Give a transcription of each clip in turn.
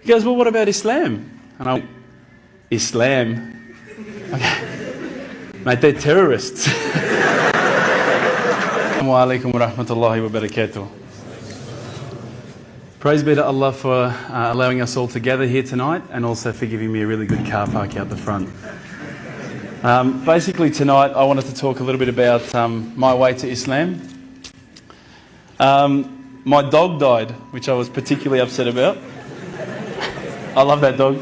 He goes, well, what about Islam? And I went, Islam? Okay. Mate, they're terrorists. Assalamu alaikum wa rahmatullahi wa barakatuh. Praise be to Allah for allowing us all to gather here tonight, and also for giving me a really good car park out the front. Basically tonight I wanted to talk a little bit about my way to Islam. My dog died, which I was particularly upset about. I love that dog.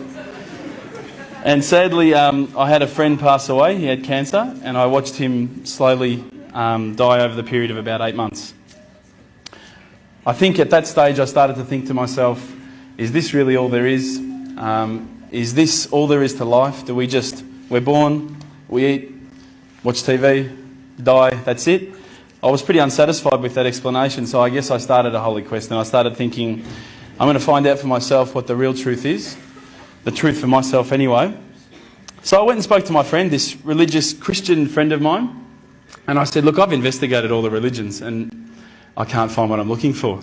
And sadly I had a friend pass away. He had cancer, and I watched him slowly die over the period of about 8 months. I think at that stage I started to think to myself, is this really all there is? Is this all there is to life? We're born, we eat, watch TV, die, that's it? I was pretty unsatisfied with that explanation, so I guess I started a holy quest, and I started thinking, I'm going to find out for myself what the real truth is. The truth for myself anyway. So I went and spoke to my friend, this religious Christian friend of mine, and I said, look, I've investigated all the religions and I can't find what I'm looking for.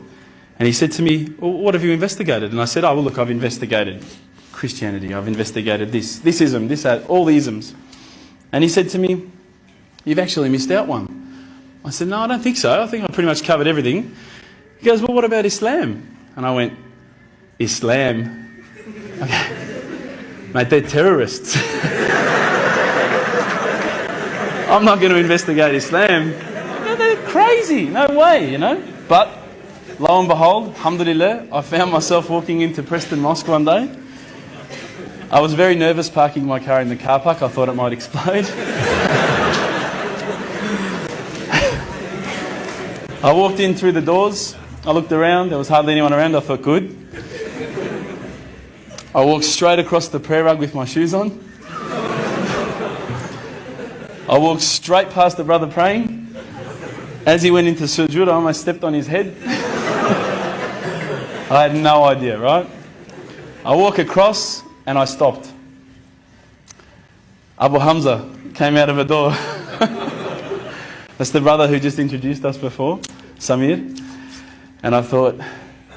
And he said to me, well, what have you investigated? And I said, oh, well, look, I've investigated Christianity, I've investigated this ism, all the isms. And he said to me, you've actually missed out one. I said, no, I don't think so. I think I've pretty much covered everything. He goes, well, what about Islam? And I went, Islam? Okay. Mate, they're terrorists. I'm not going to investigate Islam. No, they're crazy. No way, you know. But lo and behold, alhamdulillah, I found myself walking into Preston Mosque one day. I was very nervous parking my car in the car park. I thought it might explode. I walked in through the doors. I looked around. There was hardly anyone around. I thought, good. I walked straight across the prayer rug with my shoes on. I walked straight past the brother praying. As he went into sujood, I almost stepped on his head. I had no idea, right? I walk across and I stopped. Abu Hamza came out of a door. That's the brother who just introduced us before, Samir. And I thought,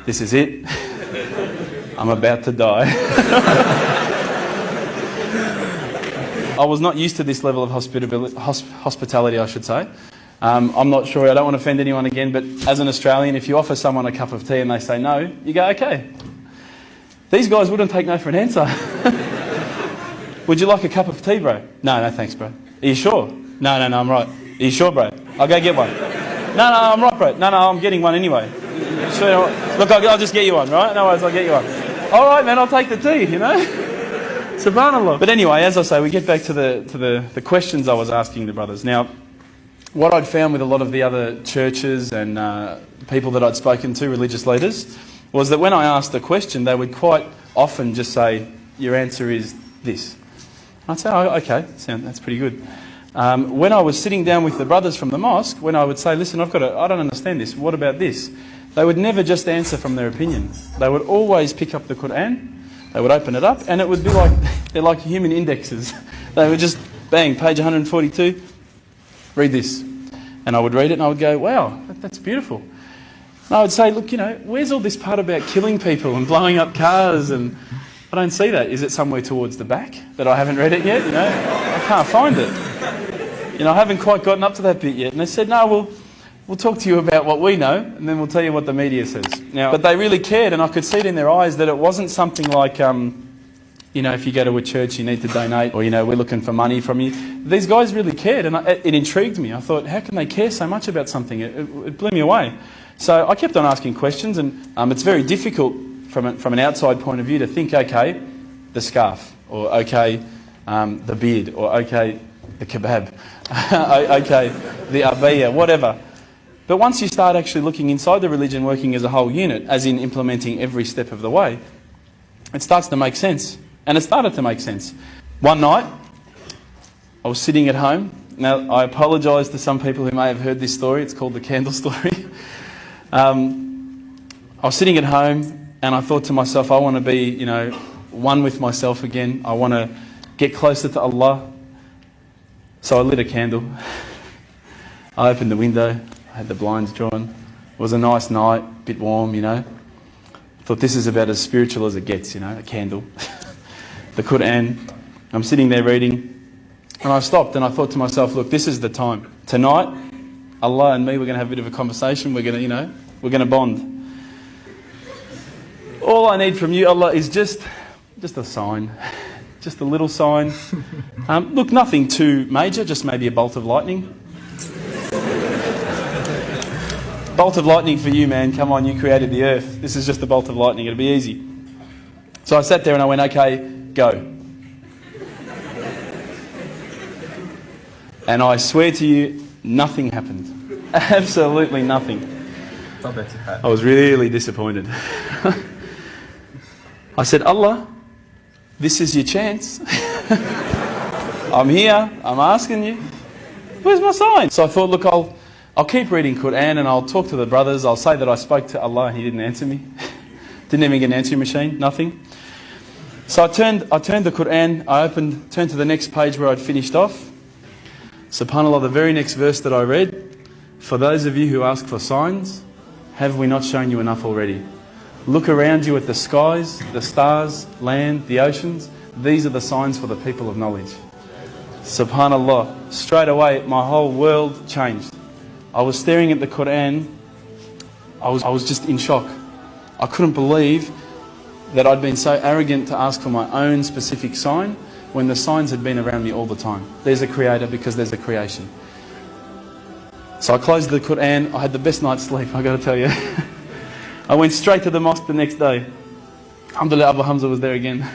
this is it. I'm about to die. I was not used to this level of hospitality, I should say. I'm not sure, I don't want to offend anyone again, but as an Australian, if you offer someone a cup of tea and they say no, you go, okay. These guys wouldn't take no for an answer. Would you like a cup of tea, bro? No, thanks, bro. Are you sure? No, I'm right. Are you sure, bro? I'll go get one. No, I'm right, bro. No, I'm getting one anyway. Sure, look, I'll just get you one, right? No worries, I'll get you one. All right, man, I'll take the tea, you know? Subhanallah. But anyway, as I say, we get back to the questions I was asking the brothers. Now, what I'd found with a lot of the other churches and people that I'd spoken to, religious leaders, was that when I asked a question, they would quite often just say, your answer is this. I'd say, oh, okay, that's pretty good. When I was sitting down with the brothers from the mosque, when I would say, listen, I don't understand this, what about this? They would never just answer from their opinion. They would always pick up the Quran, they would open it up, and it would be like, they're like human indexes. They would just, bang, page 142, read this. And I would read it and I would go, wow, that's beautiful. And I would say, look, you know, where's all this part about killing people and blowing up cars? And I don't see that. Is it somewhere towards the back that I haven't read it yet? You know, I can't find it. You know, I haven't quite gotten up to that bit yet. And they said, no, we'll talk to you about what we know, and then we'll tell you what the media says. Now, but they really cared, and I could see it in their eyes that it wasn't something like, you know, if you go to a church, you need to donate, or, you know, we're looking for money from you. These guys really cared, and it intrigued me. I thought, how can they care so much about something? It blew me away. So I kept on asking questions, and it's very difficult from an outside point of view to think, okay, the scarf, or okay, the beard, or okay, the kebab, okay, the abaya, whatever. But once you start actually looking inside the religion, working as a whole unit, as in implementing every step of the way, it starts to make sense. And it started to make sense. One night, I was sitting at home. Now, I apologise to some people who may have heard this story. It's called the candle story. I was sitting at home and I thought to myself, I want to be, you know, one with myself again. I want to get closer to Allah. So I lit a candle. I opened the window. I had the blinds drawn. It was a nice night, a bit warm, you know. Thought this is about as spiritual as it gets, you know, a candle. The Quran. I'm sitting there reading, and I stopped and I thought to myself, look, this is the time. Tonight, Allah and me, we're going to have a bit of a conversation. We're going to, you know, we're going to bond. All I need from you, Allah, is just a sign. Just a little sign. Look, nothing too major, just maybe a bolt of lightning. Bolt of lightning for you, man. Come on, you created the earth. This is just a bolt of lightning. It'll be easy. So I sat there and I went, okay, go. And I swear to you, nothing happened. Absolutely nothing. I was really disappointed. I said, Allah, this is your chance. I'm here. I'm asking you. Where's my sign? So I thought, look, I'll keep reading Quran and I'll talk to the brothers. I'll say that I spoke to Allah and He didn't answer me. Didn't even get an answering machine, nothing. So I turned the Quran, turned to the next page where I'd finished off. SubhanAllah, the very next verse that I read, for those of you who ask for signs, have we not shown you enough already? Look around you at the skies, the stars, land, the oceans. These are the signs for the people of knowledge. SubhanAllah, straight away my whole world changed. I was staring at the Quran, I was just in shock. I couldn't believe that I'd been so arrogant to ask for my own specific sign when the signs had been around me all the time. There's a creator because there's a creation. So I closed the Quran, I had the best night's sleep, I got to tell you. I went straight to the mosque the next day. Alhamdulillah, Abu Hamza was there again.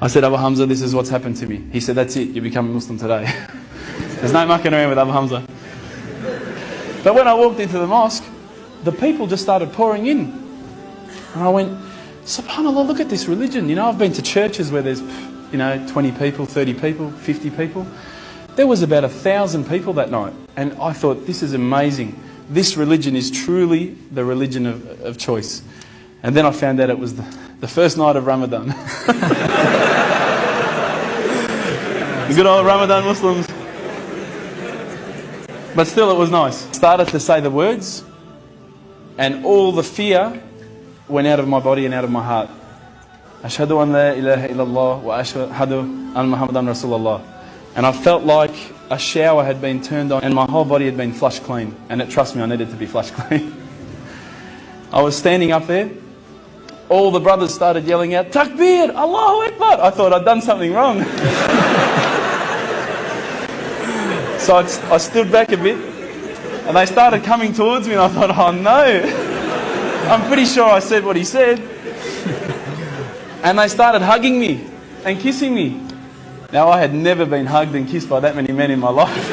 I said, Abu Hamza, this is what's happened to me. He said, that's it, you become a Muslim today. There's no mucking around with Abu Hamza. But when I walked into the mosque, the people just started pouring in. And I went, SubhanAllah, look at this religion. You know, I've been to churches where there's, 20 people, 30 people, 50 people. There was about 1,000 people that night. And I thought, this is amazing. This religion is truly the religion of choice. And then I found out it was the first night of Ramadan. The good old Ramadan Muslims. But still, it was nice. Started to say the words, and all the fear went out of my body and out of my heart. Ashhadu an la ilaha illallah wa ashhadu an Muhammadan Rasulullah. And I felt like a shower had been turned on and my whole body had been flushed clean. And trust me, I needed to be flushed clean. I was standing up there. All the brothers started yelling out, Takbir, Allahu Akbar. I thought I'd done something wrong. So I stood back a bit and they started coming towards me and I thought, oh no. I'm pretty sure I said what he said. And they started hugging me and kissing me. Now, I had never been hugged and kissed by that many men in my life.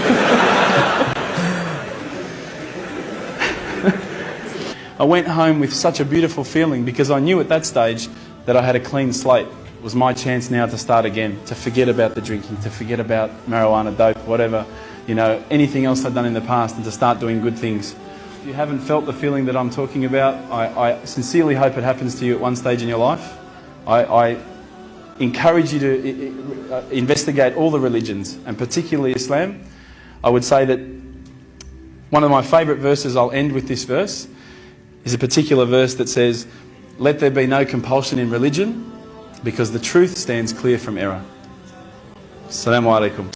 I went home with such a beautiful feeling because I knew at that stage that I had a clean slate. It was my chance now to start again, to forget about the drinking, to forget about marijuana, dope, whatever, anything else I'd done in the past, and to start doing good things. If you haven't felt the feeling that I'm talking about, I sincerely hope it happens to you at one stage in your life. I encourage you to investigate all the religions, and particularly Islam. I would say that one of my favourite verses, I'll end with this verse, is a particular verse that says, let there be no compulsion in religion, because the truth stands clear from error. Assalamu alaikum.